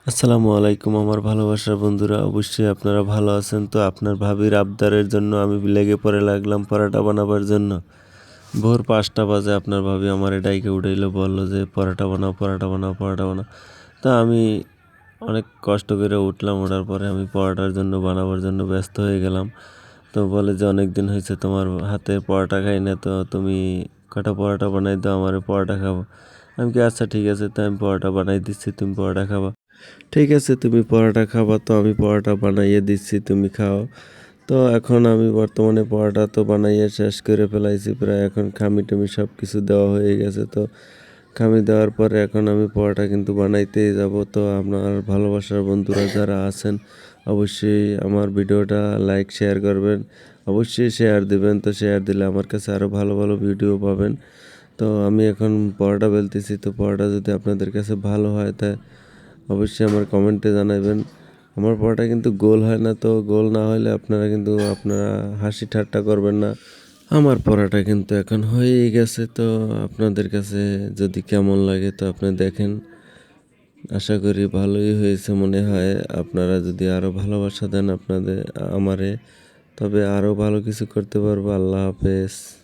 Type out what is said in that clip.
আসসালামু আলাইকুম আমার ভালোবাসার বন্ধুরা। অবশ্যই আপনারা ভালো আছেন। তো আপনার ভাবির আবদারের জন্য আমি লেগে পড়ে লাগলাম পরাটা বানাবার জন্য। ভোর ৫টা বাজে আপনার ভাবি আমারে ডাইকা উঠাইলো, বলল যে পরাটা বানাও, পরাটা বানাও, পরাটা বানাও। তো আমি অনেক কষ্ট করে উঠলাম। ওঠার পরে আমি পরাটার জন্য বানাবার জন্য ব্যস্ত হয়ে গেলাম। তো বলে যে, "অনেকদিন হয়েছে তোমার হাতের পরাটা খাই না, তো তুমি কটা পরাটা বানাই দাও, আমারে পরাটা খাবো।" আমি কি, "আচ্ছা ঠিক আছে, তো আমি পরাটা বানাই দিচ্ছি, তুমি পরাটা খাবা।" ঠিক আছে, তুমি পরোটা খাবা, তো আমি পরোটা বানাইয়ে দিচ্ছি, তুমি খাও। তো এখন আমি বর্তমানে পরোটা তো বানাইয়ে শেষ করে ফেলাইছি প্রায়। এখন খামি-টামি সব কিছু দেওয়া হয়ে গেছে। তো খামি দেওয়ার পরে এখন আমি পরোটা কিন্তু বানাইতেই যাব। তো আপনার ভালোবাসার বন্ধুরা যারা আছেন অবশ্যই আমার ভিডিওটা লাইক শেয়ার করবেন। অবশ্যই শেয়ার দিবেন। তো শেয়ার দিলে আমার কাছে আরও ভালো ভালো ভিডিও পাবেন। তো আমি এখন পরোটা বেলতেছি। তো পরোটা যদি আপনাদের কাছে ভালো হয় তা অবশ্যই আমার কমেন্টে জানাবেন। আমার পরোটা কিন্তু গোল হয় না, তো গোল না হলে আপনারা হাসি ঠাট্টা করবেন না। আমার পরোটা কিন্তু এখন হয়েই গেছে। তো আপনাদের কাছে যদি কেমন লাগে তো আপনি দেখেন। আশা করি ভালোই হয়েছে মনে হয়। আপনারা যদি আরও ভালোবাসা দেন আমারে, তবে আরও ভালো কিছু করতে পারবো। আল্লাহ হাফেজ।